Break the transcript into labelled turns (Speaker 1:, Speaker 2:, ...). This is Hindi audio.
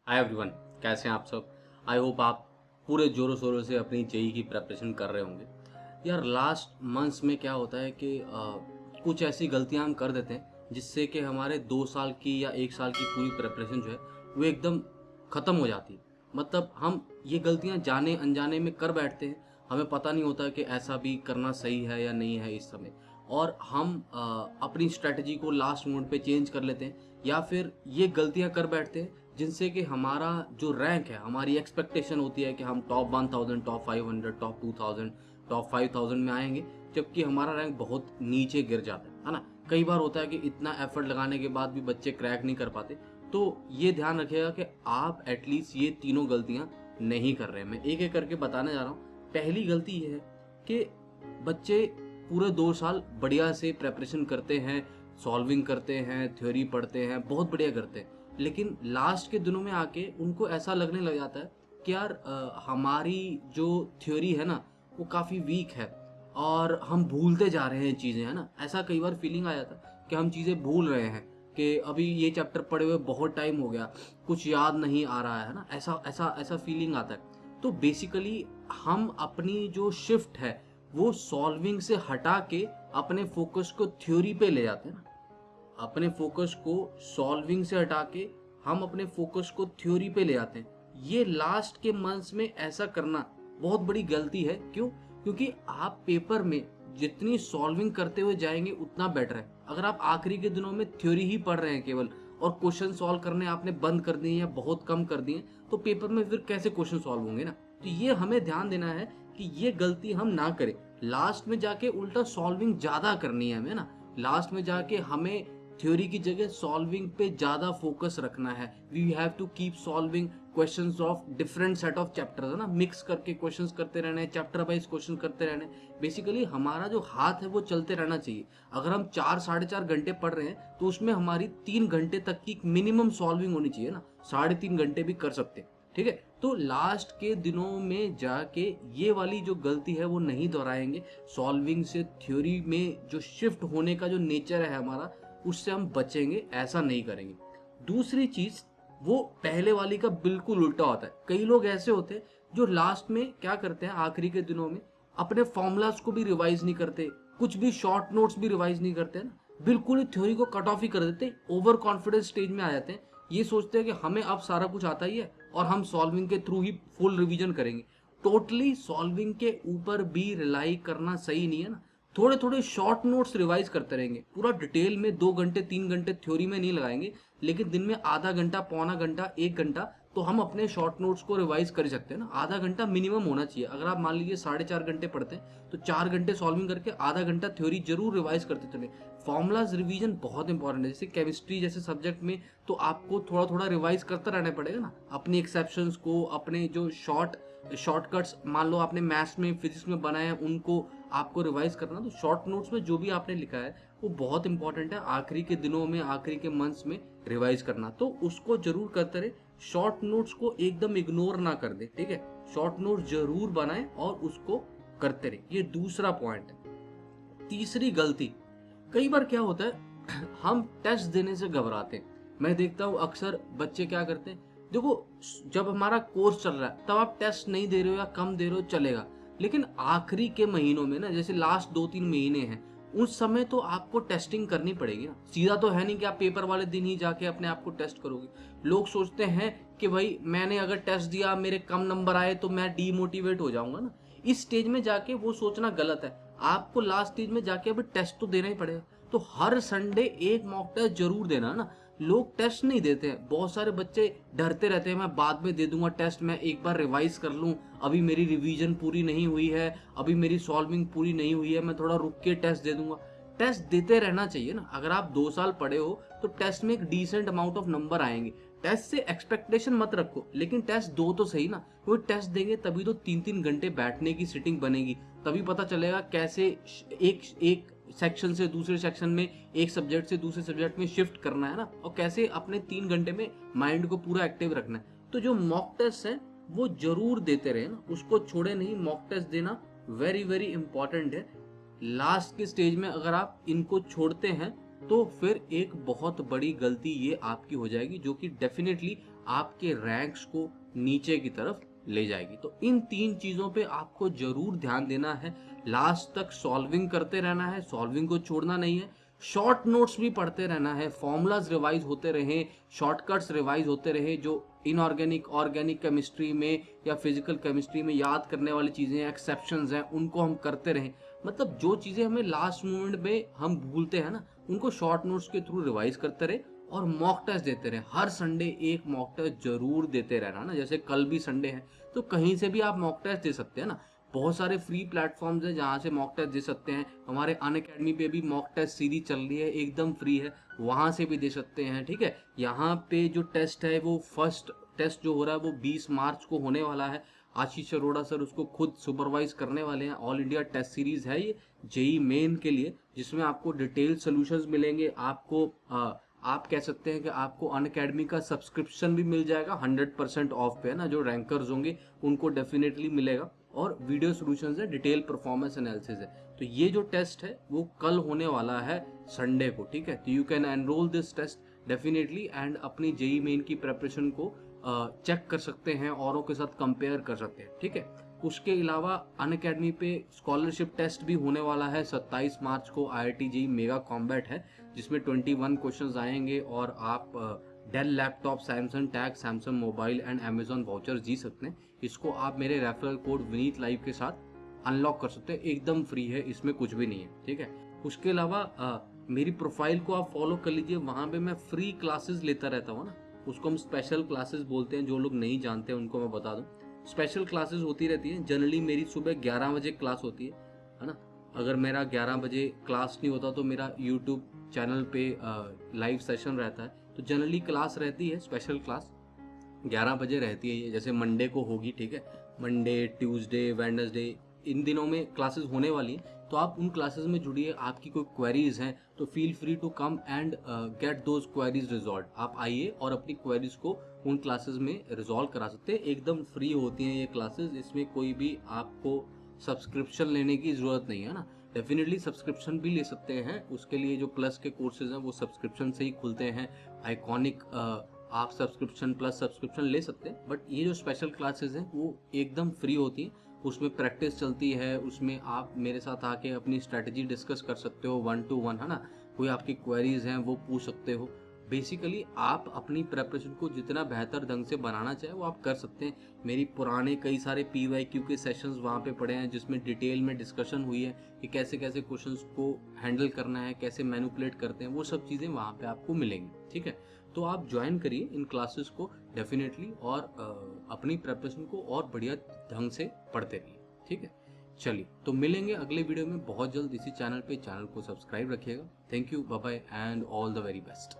Speaker 1: हाय एवरीवन, कैसे हैं आप सब। आई होप आप पूरे ज़ोरों शोरों से अपनी जेई की प्रिपरेशन कर रहे होंगे। यार लास्ट मंथ्स में क्या होता है कि कुछ ऐसी गलतियां हम कर देते हैं जिससे कि हमारे 2 साल की या 1 साल की पूरी प्रिपरेशन जो है वो एकदम ख़त्म हो जाती है। मतलब हम ये गलतियां जाने अनजाने में कर बैठते हैं, हमें पता नहीं होता कि ऐसा भी करना सही है या नहीं है इस समय। और हम अपनी स्ट्रेटजी को लास्ट मोमेंट पे चेंज कर लेते हैं या फिर ये गलतियां कर बैठते हैं जिनसे कि हमारा जो रैंक है, हमारी एक्सपेक्टेशन होती है कि हम टॉप 1000, टॉप 500, टॉप 2000, टॉप 5000 में आएंगे, जबकि हमारा रैंक बहुत नीचे गिर जाता है ना। कई बार होता है कि इतना एफर्ट लगाने के बाद भी बच्चे क्रैक नहीं कर पाते। तो ये ध्यान रखिएगा कि आप एटलीस्ट ये तीनों गलतियां नहीं कर रहे हैं। मैं एक एक करके बताने जा रहा हूँ। पहली गलती ये है कि बच्चे पूरे 2 साल बढ़िया से प्रेपरेशन करते हैं, सॉल्विंग करते हैं, थ्योरी पढ़ते हैं, बहुत बढ़िया करते हैं, लेकिन लास्ट के दिनों में आके उनको ऐसा लगने लग जाता है कि यार हमारी जो थ्योरी है ना वो काफ़ी वीक है और हम भूलते जा रहे हैं चीज़ें, है ना। ऐसा कई बार फीलिंग आ जाता है कि हम चीज़ें भूल रहे हैं, कि अभी ये चैप्टर पढ़े हुए बहुत टाइम हो गया, कुछ याद नहीं आ रहा है ना। ऐसा ऐसा ऐसा फीलिंग आता है। तो बेसिकली हम अपनी जो शिफ्ट है वो सॉल्विंग से हटा के अपने फोकस को थ्योरी पे ले जाते हैं ना। अपने फोकस को सॉल्विंग से हटा के हम अपने फोकस को थ्योरी पे ले आते हैं। ये लास्ट के मंथ्स में ऐसा करना बहुत बड़ी गलती है। क्यों? क्योंकि आप पेपर में जितनी सॉल्विंग करते हुए जाएंगे उतना बेटर है। अगर आप आखिरी के दिनों में थ्योरी ही पढ़ रहे हैं केवल, और क्वेश्चन सॉल्व करने आपने बंद कर दिए या बहुत कम कर दिए, तो पेपर में फिर कैसे क्वेश्चन सॉल्व होंगे ना। तो ये हमें ध्यान देना है कि ये गलती हम ना करें। लास्ट में जाके उल्टा सॉल्विंग ज्यादा करनी है हमें ना। लास्ट में जाके हमें थ्योरी की जगह सॉल्विंग पे ज्यादा फोकस रखना है। We have to keep solving questions of different set of chapters, है ना। मिक्स करके क्वेश्चंस करते रहने, चैप्टर वाइज क्वेश्चन करते रहने। बेसिकली हमारा जो हाथ है वो चलते रहना चाहिए। अगर हम 4 साढ़े 4 घंटे पढ़ रहे हैं तो उसमें हमारी 3 घंटे तक की मिनिमम सॉल्विंग होनी चाहिए ना। 3.5 घंटे भी कर सकते हैं, ठीक है। तो लास्ट के दिनों में जाके ये वाली जो गलती है वो नहीं दोहराएंगे। सॉल्विंग से थ्योरी में जो शिफ्ट होने का जो नेचर है हमारा, उससे हम बचेंगे, ऐसा नहीं करेंगे। दूसरी चीज, वो पहले वाली का बिल्कुल उल्टा होता है। कई लोग ऐसे होते हैं जो लास्ट में क्या करते हैं, आखिरी के दिनों में अपने फॉर्मूलाज को भी रिवाइज नहीं करते, कुछ भी शॉर्ट नोट्स भी रिवाइज नहीं करते हैं ना। बिल्कुल ही थ्योरी को कट ऑफ ही कर देते हैं, ओवर कॉन्फिडेंस स्टेज में आ जाते हैं। ये सोचते हैं कि हमें अब सारा कुछ आता ही है और हम सॉल्विंग के थ्रू ही फुल रिवीजन करेंगे। टोटली सॉल्विंग के ऊपर भी रिलाई करना सही नहीं है ना। थोड़े थोड़े शॉर्ट नोट्स रिवाइज करते रहेंगे। पूरा डिटेल में 2 घंटे 3 घंटे थ्योरी में नहीं लगाएंगे, लेकिन दिन में आधा घंटा, पौना घंटा, 1 घंटा तो हम अपने शॉर्ट नोट्स को रिवाइज कर सकते हैं ना। आधा घंटा मिनिमम होना चाहिए। अगर आप मान लीजिए 4.5 घंटे पढ़ते हैं तो 4 घंटे सॉल्विंग करके आधा घंटा थ्योरी जरूर रिवाइज करते चले। फॉर्मुलाज रिवीजन बहुत इंपॉर्टेंट है। जैसे केमिस्ट्री जैसे सब्जेक्ट में तो आपको थोड़ा थोड़ा रिवाइज करता रहना पड़ेगा ना, अपनी एक्सेप्शंस को, अपने जो शॉर्टकट्स मान लो आपने मैथ्स में फिजिक्स में बनाए हैं उनको आपको रिवाइज करना। तो शॉर्ट नोट्स में जो भी आपने लिखा है वो बहुत इंपॉर्टेंट है। आखिरी के दिनों में, आखिरी के मंथ्स में रिवाइज करना, तो उसको जरूर करते रहे। शॉर्ट नोट्स को एकदम इग्नोर ना कर दे, ठीक है। शॉर्ट नोट्स जरूर बनाए और उसको करते रहे। ये दूसरा पॉइंट है। तीसरी गलती, कई बार क्या होता है हम टेस्ट देने से घबराते हैं। मैं देखता हूँ अक्सर बच्चे क्या करते हैं, देखो जब हमारा कोर्स चल रहा है तब आप टेस्ट नहीं दे रहे हो या कम दे रहे हो चलेगा, लेकिन आखिरी के महीनों में ना, जैसे लास्ट 2-3 महीने हैं, उस समय तो आपको टेस्टिंग करनी पड़ेगी ना। सीधा तो है नहीं कि आप पेपर वाले दिन ही जाके अपने आप को टेस्ट करोगे। लोग सोचते हैं कि भाई मैंने अगर टेस्ट दिया, मेरे कम नंबर आए तो मैं डीमोटिवेट हो जाऊंगा ना। इस स्टेज में जाके वो सोचना गलत है। आपको लास्ट स्टेज में जाके अभी टेस्ट तो देना ही पड़ेगा। तो हर संडे एक मॉक टेस्ट जरूर देना ना। लोग टेस्ट नहीं देते हैं। बहुत सारे बच्चे डरते रहते हैं, मैं बाद में दे दूंगा टेस्ट, मैं एक बार रिवाइज कर लूं, अभी मेरी रिवीजन पूरी नहीं हुई है, अभी मेरी सॉल्विंग पूरी नहीं हुई है, मैं थोड़ा रुक के टेस्ट दे दूंगा। टेस्ट देते रहना चाहिए ना। अगर आप 2 साल पढ़े हो तो टेस्ट में एक डिसेंट अमाउंट ऑफ नंबर आएंगे। टेस्ट से एक्सपेक्टेशन मत रखो, लेकिन टेस्ट दो तो सही ना। कोई टेस्ट देंगे तभी तो 3-3 घंटे बैठने की सिटिंग बनेगी, तभी पता चलेगा कैसे एक एक सेक्शन से दूसरे सेक्शन में, एक सब्जेक्ट से दूसरे सब्जेक्ट में शिफ्ट करना है ना, और कैसे अपने 3 घंटे में माइंड को पूरा एक्टिव रखना है। तो जो मॉक टेस्ट है वो जरूर देते रहे ना, उसको छोड़े नहीं। मॉक टेस्ट देना वेरी वेरी इंपॉर्टेंट है। लास्ट के स्टेज में अगर आप इनको छोड़ते हैं तो फिर एक बहुत बड़ी गलती ये आपकी हो जाएगी, जो कि डेफिनेटली आपके रैंक्स को नीचे की तरफ ले जाएगी। तो इन 3 चीज़ों पे आपको ज़रूर ध्यान देना है। लास्ट तक सॉल्विंग करते रहना है, सॉल्विंग को छोड़ना नहीं है। शॉर्ट नोट्स भी पढ़ते रहना है, फॉर्मूलाज रिवाइज होते रहें, शॉर्टकट्स रिवाइज होते रहे, जो इनऑर्गेनिक ऑर्गेनिक केमिस्ट्री में या फिजिकल केमिस्ट्री में याद करने वाली चीज़ें एक्सेप्शंस हैं उनको हम करते रहें। मतलब जो चीज़ें हमें लास्ट मोमेंट में हम भूलते हैं ना, उनको शॉर्ट नोट्स के थ्रू रिवाइज करते रहे और मॉक टेस्ट देते रहे। हर संडे एक मॉक टेस्ट जरूर देते रहना ना। जैसे कल भी संडे है तो कहीं से भी आप मॉक टेस्ट दे सकते हैं ना। बहुत सारे फ्री प्लेटफॉर्म्स हैं जहाँ से मॉक टेस्ट दे सकते हैं। हमारे अनअकैडमी पे भी मॉक टेस्ट सीरीज चल रही है, एकदम फ्री है, वहाँ से भी दे सकते हैं। ठीक है, यहाँ पे जो टेस्ट है वो फर्स्ट टेस्ट जो हो रहा है वो 20 मार्च को होने वाला है। आशीष अरोड़ा सर उसको खुद सुपरवाइज करने वाले हैं। ऑल इंडिया टेस्ट सीरीज है ये जेई मेन के लिए, जिसमें आपको डिटेल सोल्यूशंस मिलेंगे। आपको आप कह सकते हैं कि आपको अनअकैडमी का सब्सक्रिप्शन भी मिल जाएगा 100% ऑफ पे, है ना। जो रैंकर्स होंगे उनको डेफिनेटली मिलेगा। और वीडियो सोल्यूशंस है, डिटेल परफॉर्मेंस एनालिसिस है। तो ये जो टेस्ट है वो कल होने वाला है संडे को। ठीक है, तो you can enroll this test definitely and अपनी जेई मेन की प्रेपरेशन को चेक कर सकते हैं, औरों के साथ कंपेयर कर सकते हैं। ठीक है, उसके अलावा अनअकैडमी पे स्कॉलरशिप टेस्ट भी होने वाला है 27 मार्च को। IIT जेई मेगा कॉम्बैट है जिसमें 21 क्वेश्चंस आएंगे और आप Dell laptop, Samsung tag, Samsung mobile and Amazon voucher जीत सकते हैं। इसको आप मेरे रेफरल कोड विनीत लाइव के साथ अनलॉक कर सकते हैं, एकदम फ्री है, इसमें कुछ भी नहीं है। ठीक है, उसके अलावा मेरी प्रोफाइल को आप फॉलो कर लीजिए, वहाँ पे मैं फ्री क्लासेस लेता रहता हूँ ना। उसको हम स्पेशल क्लासेस बोलते हैं। जो लोग नहीं जानते हैं उनको मैं बता दूँ, स्पेशल क्लासेस होती रहती हैं। जनरली मेरी सुबह 11 बजे क्लास होती है ना। अगर मेरा 11 बजे क्लास नहीं होता तो मेरा यूट्यूब चैनल पे लाइव सेशन रहता है। तो जनरली क्लास रहती है, स्पेशल क्लास 11 बजे रहती है ये। जैसे मंडे को होगी, ठीक है, मंडे, ट्यूसडे, वेडनेसडे, इन दिनों में क्लासेस होने वाली हैं। तो आप उन क्लासेस में जुड़िए। आपकी कोई क्वेरीज हैं तो feel free to come and get those queries resolve. आप आइए और अपनी क्वेरीज को उन क्लासेस में रिजॉल्व करा सकते हैं। एकदम फ्री होती हैं ये क्लासेस, इसमें कोई भी आपको सब्सक्रिप्शन लेने की ज़रूरत नहीं है ना। डेफिनेटली सब्सक्रिप्शन भी ले सकते हैं, उसके लिए जो प्लस के कोर्सेज हैं वो सब्सक्रिप्शन से ही खुलते हैं। आइकॉनिक आप सब्सक्रिप्शन प्लस सब्सक्रिप्शन ले सकते हैं, बट ये जो स्पेशल क्लासेस हैं वो एकदम फ्री होती हैं। उसमें प्रैक्टिस चलती है, उसमें आप मेरे साथ आके अपनी स्ट्रैटेजी डिस्कस कर सकते हो 1 to 1, है ना। कोई आपकी क्वेरीज हैं वो पूछ सकते हो। बेसिकली आप अपनी प्रेपरेशन को जितना बेहतर ढंग से बनाना चाहे वो आप कर सकते हैं। मेरी पुराने कई सारे PYQ के सेशंस वहाँ पे पड़े हैं जिसमें डिटेल में डिस्कशन हुई है कि कैसे कैसे क्वेश्चंस को हैंडल करना है, कैसे मैनिपुलेट करते हैं, वो सब चीज़ें वहाँ पे आपको मिलेंगी। ठीक है, तो आप ज्वाइन करिए इन क्लासेस को डेफिनेटली और अपनी प्रेपरेशन को और बढ़िया ढंग से पढ़ते रहिए। ठीक है, चलिए तो मिलेंगे अगले वीडियो में बहुत जल्द इसी चैनल पे। चैनल को सब्सक्राइब रखिएगा। Thank you, bye bye and all the very best.